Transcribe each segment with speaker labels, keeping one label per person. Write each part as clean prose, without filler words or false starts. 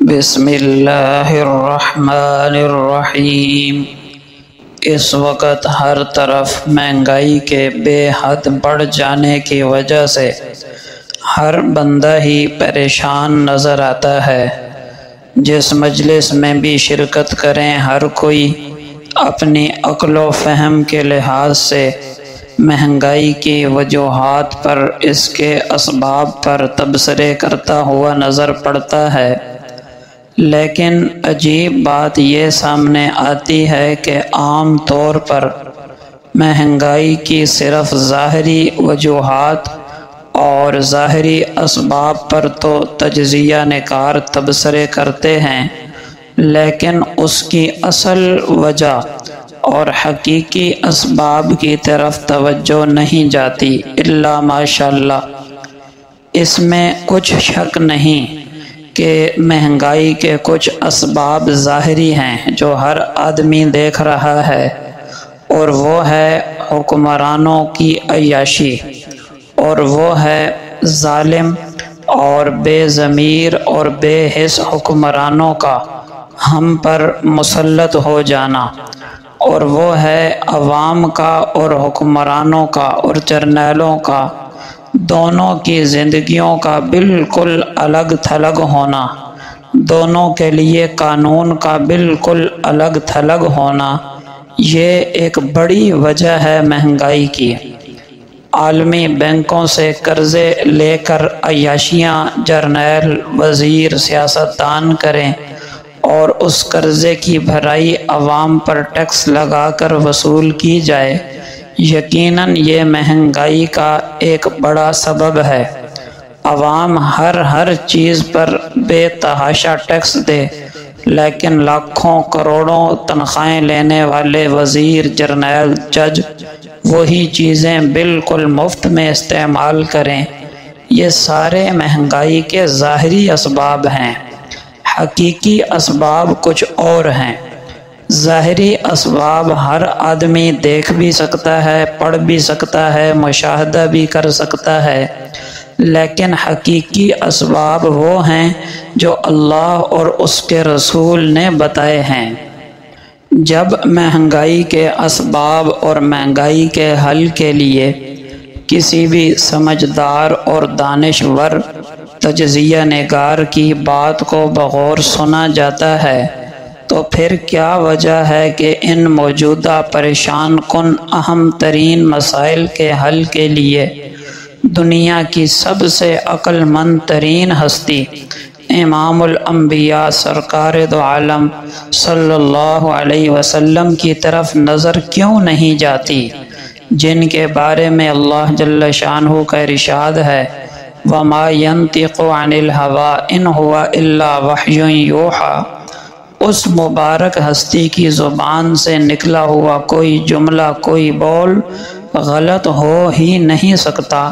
Speaker 1: بسم اللہ الرحمن الرحیم۔ اس وقت ہر طرف مہنگائی کے بے حد بڑھ جانے کی وجہ سے ہر بندہ ہی پریشان نظر آتا ہے۔ جس مجلس میں بھی شرکت کریں ہر کوئی اپنی عقل و فہم کے لحاظ سے مہنگائی کی وجوہات پر، اس کے اسباب پر تبصرے کرتا ہوا نظر پڑتا ہے، لیکن عجیب بات یہ سامنے آتی ہے کہ عام طور پر مہنگائی کی صرف ظاہری وجوہات اور ظاہری اسباب پر تو تجزیہ نگار تبصرے کرتے ہیں، لیکن اس کی اصل وجہ اور حقیقی اسباب کی طرف توجہ نہیں جاتی الا ماشاءاللہ۔ اس میں کچھ شک نہیں کہ مہنگائی کے کچھ اسباب ظاہری ہیں جو ہر آدمی دیکھ رہا ہے، اور وہ ہے حکمرانوں کی عیاشی، اور وہ ہے ظالم اور بے ضمیر اور بے حس حکمرانوں کا ہم پر مسلط ہو جانا، اور وہ ہے عوام کا اور حکمرانوں کا اور جرنیلوں کا دونوں کی زندگیوں کا بالکل الگ تھلگ ہونا، دونوں کے لیے قانون کا بالکل الگ تھلگ ہونا۔ یہ ایک بڑی وجہ ہے مہنگائی کی۔ عالمی بینکوں سے قرضے لے کر عیاشیاں جرنیل، وزیر، سیاستدان کریں اور اس قرضے کی بھرائی عوام پر ٹیکس لگا کر وصول کی جائے، یقیناً یہ مہنگائی کا ایک بڑا سبب ہے۔ عوام ہر چیز پر بے تحاشا ٹیکس دے، لیکن لاکھوں کروڑوں تنخواہیں لینے والے وزیر، جرنیل، جج وہی چیزیں بالکل مفت میں استعمال کریں۔ یہ سارے مہنگائی کے ظاہری اسباب ہیں، حقیقی اسباب کچھ اور ہیں۔ ظاہری اسباب ہر آدمی دیکھ بھی سکتا ہے، پڑھ بھی سکتا ہے، مشاہدہ بھی کر سکتا ہے، لیکن حقیقی اسباب وہ ہیں جو اللہ اور اس کے رسول نے بتائے ہیں۔ جب مہنگائی کے اسباب اور مہنگائی کے حل کے لیے کسی بھی سمجھدار اور دانشور تجزیہ نگار کی بات کو بغور سنا جاتا ہے، تو پھر کیا وجہ ہے کہ ان موجودہ پریشان کن اہم ترین مسائل کے حل کے لیے دنیا کی سب سے عقل مند ترین ہستی امام الانبیاء سرکار دو عالم صلی اللہ علیہ وسلم کی طرف نظر کیوں نہیں جاتی، جن کے بارے میں اللہ جل شانہ کا ارشاد ہے وَمَا يَنطِقُ عَنِ الْهَوَىٰ إِنْ هُوَ إِلَّا وَحْيٌ يُوحَىٰ۔ اس مبارک ہستی کی زبان سے نکلا ہوا کوئی جملہ، کوئی بول غلط ہو ہی نہیں سکتا،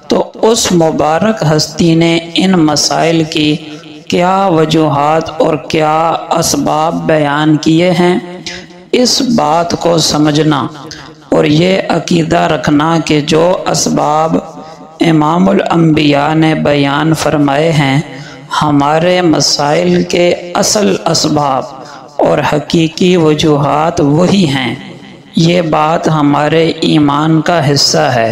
Speaker 1: تو اس مبارک ہستی نے ان مسائل کی کیا وجوہات اور کیا اسباب بیان کیے ہیں؟ اس بات کو سمجھنا اور یہ عقیدہ رکھنا کہ جو اسباب امام الانبیاء نے بیان فرمائے ہیں ہمارے مسائل کے اصل اسباب اور حقیقی وجوہات وہی ہیں، یہ بات ہمارے ایمان کا حصہ ہے۔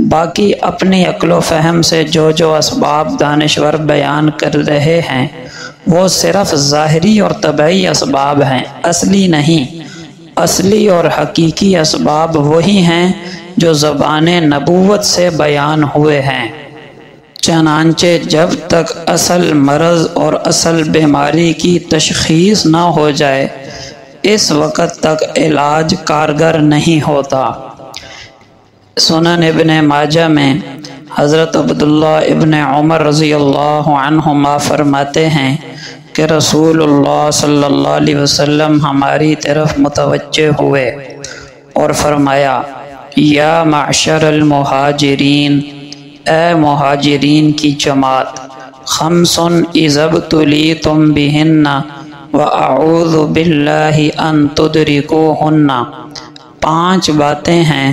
Speaker 1: باقی اپنی عقل و فہم سے جو اسباب دانشور بیان کر رہے ہیں وہ صرف ظاہری اور طبعی اسباب ہیں، اصلی نہیں۔ اصلی اور حقیقی اسباب وہی ہیں جو زبان نبوت سے بیان ہوئے ہیں۔ چنانچہ جب تک اصل مرض اور اصل بیماری کی تشخیص نہ ہو جائے اس وقت تک علاج کارگر نہیں ہوتا۔ سنن ابن ماجہ میں حضرت عبداللہ ابن عمر رضی اللہ عنہما فرماتے ہیں کہ رسول اللہ صلی اللہ علیہ وسلم ہماری طرف متوجہ ہوئے اور فرمایا یا معشر المہاجرین، اے مہاجرین کی جماعت، خمس اذا ابتلیتم بہن واعوذ باللہ ان تدرکوہن، 5 باتیں ہیں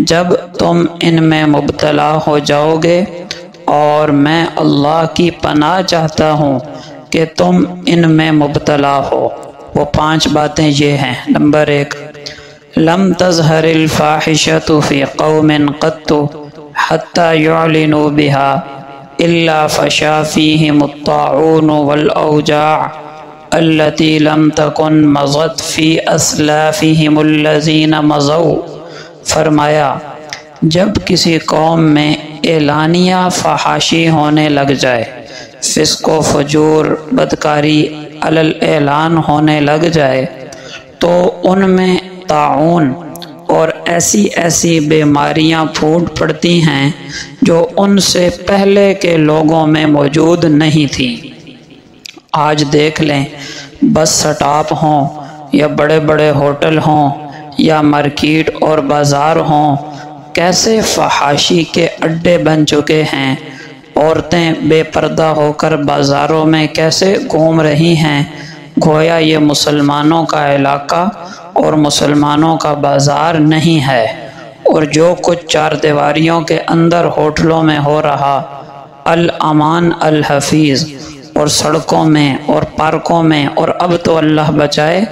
Speaker 1: جب تم ان میں مبتلا ہو جاؤ گے اور میں اللہ کی پناہ چاہتا ہوں کہ تم ان میں مبتلا ہو۔ وہ 5 باتیں یہ ہیں۔ نمبر 1، لم تظہر الفاحشۃ فی قوم قط حتی یعلنوا بها الا فشا فیہم الطاعون والاوجاع التي لم تكن مضت فی اسلافہم الذین مضوا۔ فرمایا جب کسی قوم میں اعلانیہ فحاشی ہونے لگ جائے، فسق و فجور، بدکاری علی الاعلان ہونے لگ جائے، تو ان میں طاعون اور ایسی ایسی بیماریاں پھوٹ پڑتی ہیں جو ان سے پہلے کے لوگوں میں موجود نہیں تھیں۔ آج دیکھ لیں، بس سٹاپ ہوں یا بڑے بڑے ہوٹل ہوں یا مارکیٹ اور بازار ہوں، کیسے فحاشی کے اڈے بن چکے ہیں۔ عورتیں بے پردہ ہو کر بازاروں میں کیسے گھوم رہی ہیں، گویا یہ مسلمانوں کا علاقہ اور مسلمانوں کا بازار نہیں ہے۔ اور جو کچھ 4 دیواریوں کے اندر ہوٹلوں میں ہو رہا، الامان الحفیظ، اور سڑکوں میں اور پارکوں میں، اور اب تو اللہ بچائے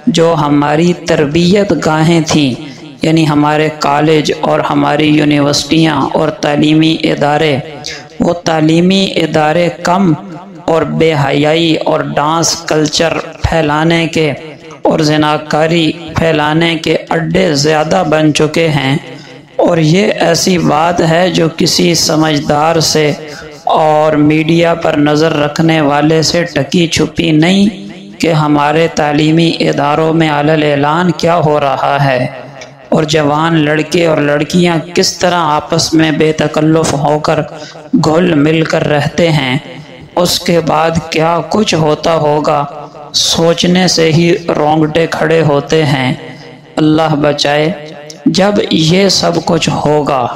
Speaker 1: جو ہماری تربیت گاہیں تھیں، یعنی ہمارے کالج اور ہماری یونیورسٹیاں اور تعلیمی ادارے، وہ تعلیمی ادارے کم اور بے حیائی اور ڈانس کلچر پھیلانے کے اور زناکاری پھیلانے کے اڈے زیادہ بن چکے ہیں۔ اور یہ ایسی بات ہے جو کسی سمجھدار سے اور میڈیا پر نظر رکھنے والے سے ٹکی چھپی نہیں کہ ہمارے تعلیمی اداروں میں علی الاعلان کیا ہو رہا ہے، اور جوان لڑکے اور لڑکیاں کس طرح آپس میں بے تکلف ہو کر گھل مل کر رہتے ہیں۔ اس کے بعد کیا کچھ ہوتا ہوگا، سوچنے سے ہی رونگٹے کھڑے ہوتے ہیں۔ اللہ بچائے، جب یہ سب کچھ ہوگا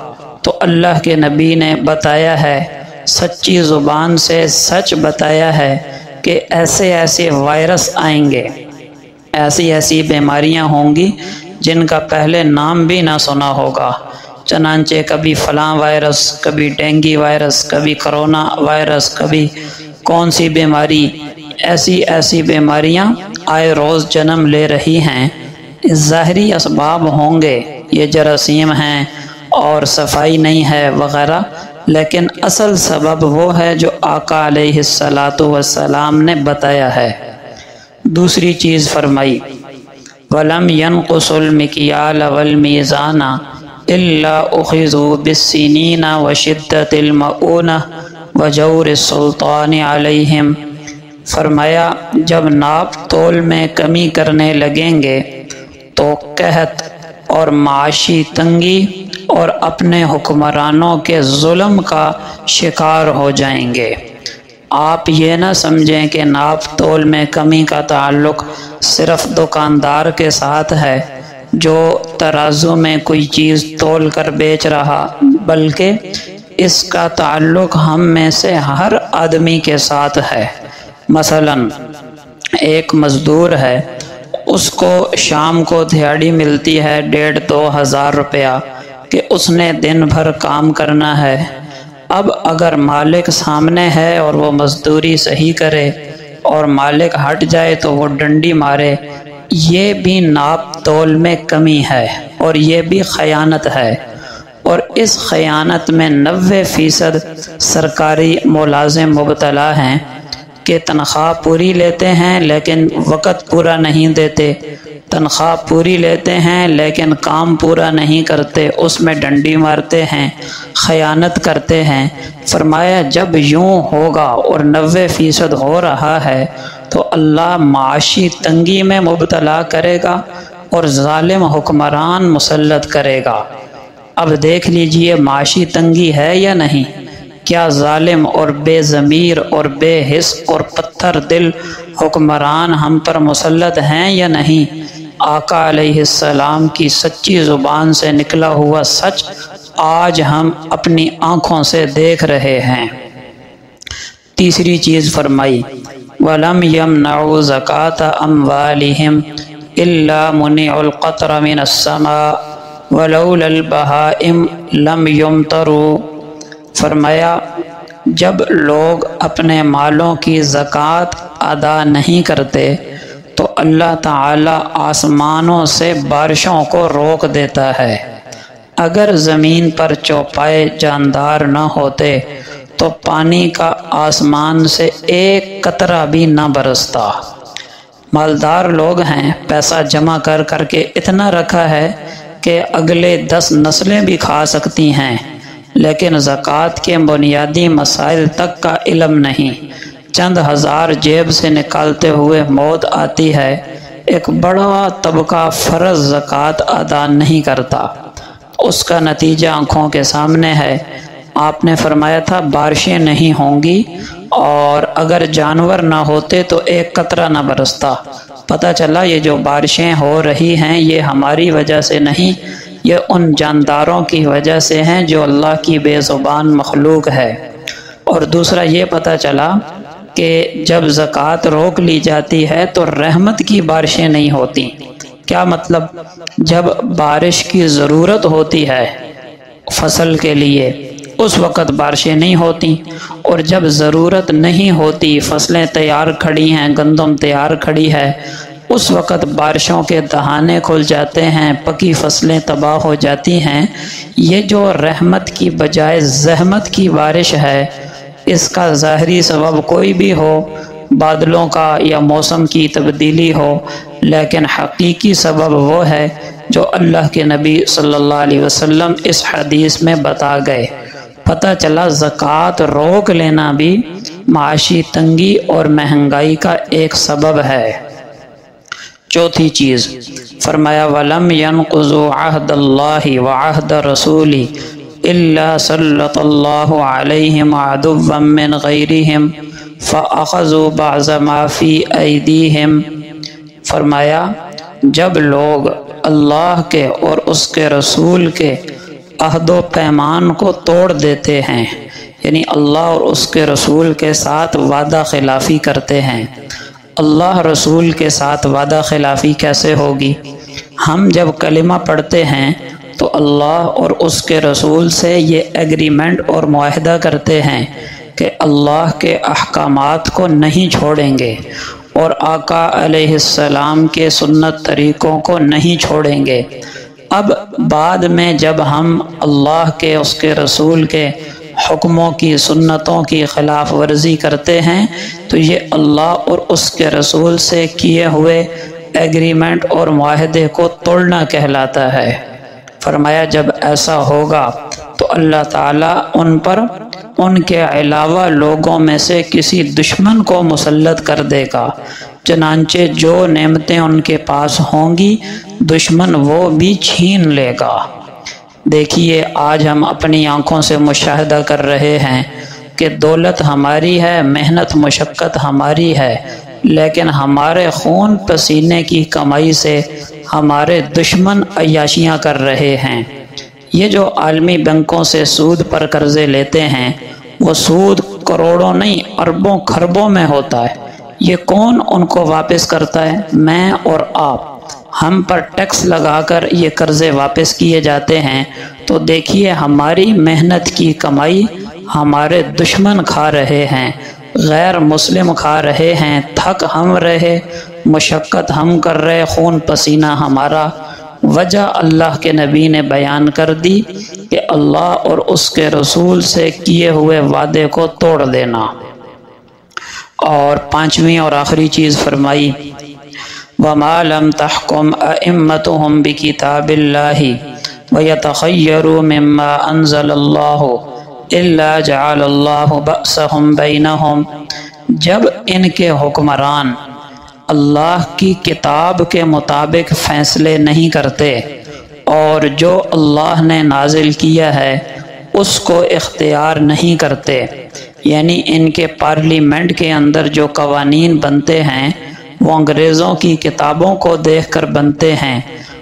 Speaker 1: تو اللہ کے نبی نے بتایا ہے، سچی زبان سے سچ بتایا ہے کہ ایسے ایسے وائرس آئیں گے، ایسی ایسی بیماریاں ہوں گی جن کا پہلے نام بھی نہ سنا ہوگا۔ چنانچہ کبھی فلاں وائرس، کبھی ڈینگی وائرس، کبھی کرونا وائرس، کبھی کون سی بیماری، ایسی ایسی بیماریاں آئے روز جنم لے رہی ہیں۔ ظاہری اسباب ہوں گے، یہ جراثیم ہیں اور صفائی نہیں ہے وغیرہ، لیکن اصل سبب وہ ہے جو آقا علیہ السلام نے بتایا ہے۔ دوسری چیز فرمائی، وَلَمْ يَنْقُصُوا الْمِكْيَالَ وَالْمِيزَانَ إِلَّا أُخِذُوا بِالسِّنِينَ وَشِدَّةِ الْمَؤُونَةِ وَجَوْرِ السُّلْطَانِ عَلَيْهِمْ۔ فرمایا جب ناپ تول میں کمی کرنے لگیں گے تو قحط اور معاشی تنگی اور اپنے حکمرانوں کے ظلم کا شکار ہو جائیں گے۔ آپ یہ نہ سمجھیں کہ ناپ تول میں کمی کا تعلق صرف دکاندار کے ساتھ ہے جو ترازو میں کوئی چیز تول کر بیچ رہا، بلکہ اس کا تعلق ہم میں سے ہر آدمی کے ساتھ ہے۔ مثلا ایک مزدور ہے، اس کو شام کو دھیاڑی ملتی ہے 1,500-2 ہزار روپیہ کہ اس نے دن بھر کام کرنا ہے۔ اب اگر مالک سامنے ہے اور وہ مزدوری صحیح کرے اور مالک ہٹ جائے تو وہ ڈنڈی مارے، یہ بھی ناپ تول میں کمی ہے اور یہ بھی خیانت ہے۔ اور اس خیانت میں 90% سرکاری ملازم مبتلا ہیں کہ تنخواہ پوری لیتے ہیں لیکن وقت پورا نہیں دیتے، تنخواہ پوری لیتے ہیں لیکن کام پورا نہیں کرتے، اس میں ڈنڈی مارتے ہیں، خیانت کرتے ہیں۔ فرمایا جب یوں ہوگا اور 90% ہو رہا ہے تو اللہ معاشی تنگی میں مبتلا کرے گا اور ظالم حکمران مسلط کرے گا۔ اب دیکھ لیجئے معاشی تنگی ہے یا نہیں؟ کیا ظالم اور بے ضمیر اور بے حس اور پتھر دل حکمران ہم پر مسلط ہیں یا نہیں؟ آقا علیہ السلام کی سچی زبان سے نکلا ہوا سچ آج ہم اپنی آنکھوں سے دیکھ رہے ہیں۔ تیسری چیز فرمائی، وَلَمْ يَمْنَعُوا زَكَاةَ أَمْوَالِهِمْ إِلَّا مُنِعُوا الْقَطْرَ مِنَ السَّمَاءِ وَلَوْلَا الْبَهَائِمُ لَمْ يُمْطَرُوا۔ فرمایا جب لوگ اپنے مالوں کی زکوٰۃ ادا نہیں کرتے تو اللہ تعالیٰ آسمانوں سے بارشوں کو روک دیتا ہے۔ اگر زمین پر چوپائے جاندار نہ ہوتے تو پانی کا آسمان سے ایک قطرہ بھی نہ برستا۔ مالدار لوگ ہیں، پیسہ جمع کر کر کے اتنا رکھا ہے کہ اگلے 10 نسلیں بھی کھا سکتی ہیں، لیکن زکوٰۃ کے بنیادی مسائل تک کا علم نہیں۔ چند ہزار جیب سے نکالتے ہوئے موت آتی ہے، ایک بڑا طبقہ فرض زکوٰۃ ادا نہیں کرتا، اس کا نتیجہ آنکھوں کے سامنے ہے۔ آپ نے فرمایا تھا بارشیں نہیں ہوں گی، اور اگر جانور نہ ہوتے تو ایک قطرہ نہ برستا۔ پتہ چلا یہ جو بارشیں ہو رہی ہیں یہ ہماری وجہ سے نہیں، یہ ان جانداروں کی وجہ سے ہیں جو اللہ کی بے زبان مخلوق ہے۔ اور دوسرا یہ پتہ چلا کہ جب زکوٰۃ روک لی جاتی ہے تو رحمت کی بارشیں نہیں ہوتی۔ کیا مطلب؟ جب بارش کی ضرورت ہوتی ہے فصل کے لیے اس وقت بارشیں نہیں ہوتی، اور جب ضرورت نہیں ہوتی، فصلیں تیار کھڑی ہیں، گندم تیار کھڑی ہے، اس وقت بارشوں کے دہانے کھل جاتے ہیں، پکی فصلیں تباہ ہو جاتی ہیں۔ یہ جو رحمت کی بجائے زحمت کی بارش ہے، اس کا ظاہری سبب کوئی بھی ہو، بادلوں کا یا موسم کی تبدیلی ہو، لیکن حقیقی سبب وہ ہے جو اللہ کے نبی صلی اللہ علیہ وسلم اس حدیث میں بتا گئے۔ پتہ چلا زکوٰۃ روک لینا بھی معاشی تنگی اور مہنگائی کا ایک سبب ہے۔ چوتھی چیز فرمایا وَلَمْ يَنْقُضُوا عَهْدَ اللَّهِ وَعَهْدَ رَسُولِهِ إِلَّا سَلَّطَ اللَّهُ عَلَيْهِمْ عَدُوًّا مِّنْ غَيْرِهِمْ فَأَخَذُوا بَعْضَ مَا فِي أَيْدِيهِمْ۔ فرمایا جب لوگ اللہ کے اور اس کے رسول کے عہد و پیمان کو توڑ دیتے ہیں، یعنی اللہ اور اس کے رسول کے ساتھ وعدہ خلافی کرتے ہیں۔ اللہ رسول کے ساتھ وعدہ خلافی کیسے ہوگی؟ ہم جب کلمہ پڑھتے ہیں تو اللہ اور اس کے رسول سے یہ ایگریمنٹ اور معاہدہ کرتے ہیں کہ اللہ کے احکامات کو نہیں چھوڑیں گے اور آقا علیہ السلام کے سنت طریقوں کو نہیں چھوڑیں گے۔ اب بعد میں جب ہم اللہ کے اس کے رسول کے حکموں کی سنتوں کی خلاف ورزی کرتے ہیں تو یہ اللہ اور اس کے رسول سے کیے ہوئے ایگریمنٹ اور معاہدے کو توڑنا کہلاتا ہے۔ فرمایا جب ایسا ہوگا تو اللہ تعالیٰ ان پر ان کے علاوہ لوگوں میں سے کسی دشمن کو مسلط کر دے گا، چنانچہ جو نعمتیں ان کے پاس ہوں گی دشمن وہ بھی چھین لے گا۔ دیکھیے آج ہم اپنی آنکھوں سے مشاہدہ کر رہے ہیں کہ دولت ہماری ہے، محنت مشقت ہماری ہے، لیکن ہمارے خون پسینے کی کمائی سے ہمارے دشمن عیاشیاں کر رہے ہیں۔ یہ جو عالمی بینکوں سے سود پر قرضے لیتے ہیں وہ سود کروڑوں نہیں اربوں خربوں میں ہوتا ہے۔ یہ کون ان کو واپس کرتا ہے؟ میں اور آپ۔ ہم پر ٹیکس لگا کر یہ قرضے واپس کیے جاتے ہیں، تو دیکھیے ہماری محنت کی کمائی ہمارے دشمن کھا رہے ہیں، غیر مسلم کھا رہے ہیں، تھک ہم رہے، مشقت ہم کر رہے، خون پسینہ ہمارا۔ وجہ اللہ کے نبی نے بیان کر دی کہ اللہ اور اس کے رسول سے کیے ہوئے وعدے کو توڑ دینا۔ اور پانچویں اور آخری چیز فرمائی وَمَا لَمْ تَحْكُمْ أَئِمَّتُهُمْ بِكِتَابِ اللَّهِ وَيَتَخَيَّرُوا مِمَّا أَنزَلَ اللَّهُ إِلَّا جَعَلَ اللَّهُ بَأْسَهُمْ بَيْنَهُمْ، جب ان کے حکمران اللہ کی کتاب کے مطابق فیصلے نہیں کرتے اور جو اللہ نے نازل کیا ہے اس کو اختیار نہیں کرتے، یعنی ان کے پارلیمنٹ کے اندر جو قوانین بنتے ہیں وہ انگریزوں کی کتابوں کو دیکھ کر بنتے ہیں،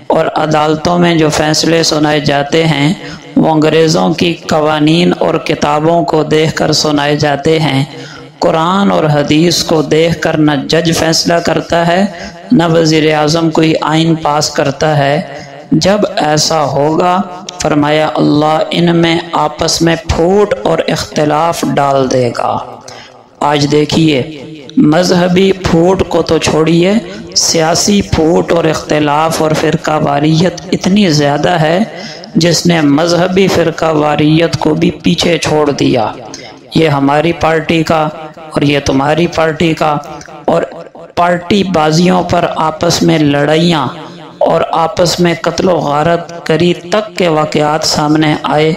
Speaker 1: اور عدالتوں میں جو فیصلے سنائے جاتے ہیں وہ انگریزوں کی قوانین اور کتابوں کو دیکھ کر سنائے جاتے ہیں۔ قرآن اور حدیث کو دیکھ کر نہ جج فیصلہ کرتا ہے نہ وزیر اعظم کوئی آئین پاس کرتا ہے۔ جب ایسا ہوگا فرمایا اللہ ان میں آپس میں پھوٹ اور اختلاف ڈال دے گا۔ آج دیکھیے مذہبی پھوٹ کو تو چھوڑیے، سیاسی پھوٹ اور اختلاف اور فرقہ واریت اتنی زیادہ ہے جس نے مذہبی فرقہ واریت کو بھی پیچھے چھوڑ دیا۔ یہ ہماری پارٹی کا اور یہ تمہاری پارٹی کا، اور پارٹی بازیوں پر آپس میں لڑائیاں اور آپس میں قتل و غارت کری تک کے واقعات سامنے آئے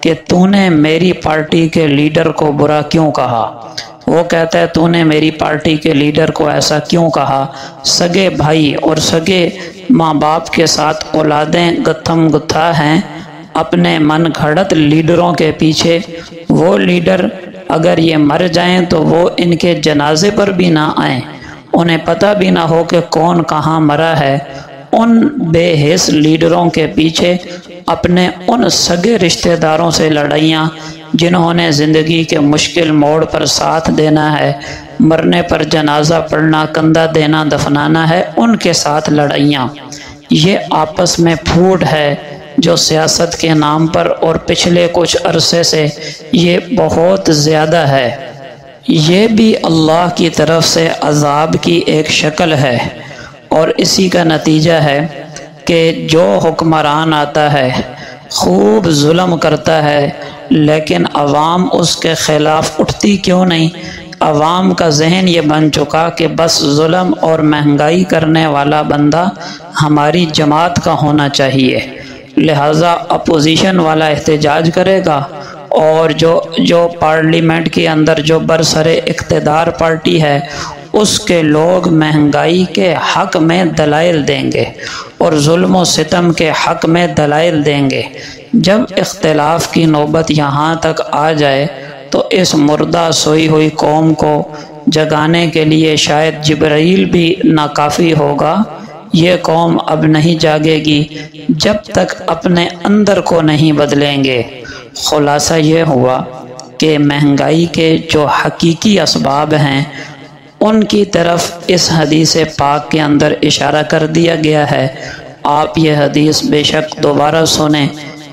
Speaker 1: کہ تو نے میری پارٹی کے لیڈر کو برا کیوں کہا، وہ کہتا ہے تو نے میری پارٹی کے لیڈر کو ایسا کیوں کہا۔ سگے بھائی اور سگے ماں باپ کے ساتھ اولادیں گتھم گتھا ہیں اپنے من گھڑت لیڈروں کے پیچھے۔ وہ لیڈر اگر یہ مر جائیں تو وہ ان کے جنازے پر بھی نہ آئیں، انہیں پتہ بھی نہ ہو کہ کون کہاں مرا ہے۔ ان بے حس لیڈروں کے پیچھے اپنے ان سگے رشتہ داروں سے لڑائیاں جنہوں نے زندگی کے مشکل موڑ پر ساتھ دینا ہے، مرنے پر جنازہ پڑھنا، کندھا دینا، دفنانا ہے، ان کے ساتھ لڑائیاں۔ یہ آپس میں پھوٹ ہے جو سیاست کے نام پر اور پچھلے کچھ عرصے سے یہ بہت زیادہ ہے۔ یہ بھی اللہ کی طرف سے عذاب کی ایک شکل ہے، اور اسی کا نتیجہ ہے کہ جو حکمران آتا ہے خوب ظلم کرتا ہے لیکن عوام اس کے خلاف اٹھتی کیوں نہیں؟ عوام کا ذہن یہ بن چکا کہ بس ظلم اور مہنگائی کرنے والا بندہ ہماری جماعت کا ہونا چاہیے، لہٰذا اپوزیشن والا احتجاج کرے گا، اور جو پارلیمنٹ کے اندر جو برسر اقتدار پارٹی ہے اس کے لوگ مہنگائی کے حق میں دلائل دیں گے اور ظلم و ستم کے حق میں دلائل دیں گے۔ جب اختلاف کی نوبت یہاں تک آ جائے تو اس مردہ سوئی ہوئی قوم کو جگانے کے لیے شاید جبرائیل بھی ناکافی ہوگا۔ یہ قوم اب نہیں جاگے گی جب تک اپنے اندر کو نہیں بدلیں گے۔ خلاصہ یہ ہوا کہ مہنگائی کے جو حقیقی اسباب ہیں ان کی طرف اس حدیث پاک کے اندر اشارہ کر دیا گیا ہے۔ آپ یہ حدیث بے شک دوبارہ سنیں،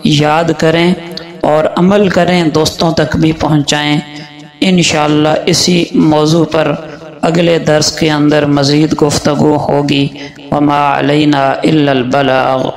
Speaker 1: یاد کریں اور عمل کریں، دوستوں تک بھی پہنچائیں۔ انشاءاللہ اسی موضوع پر اگلے درس کے اندر مزید گفتگو ہوگی۔ وما علینا الا البلاغ۔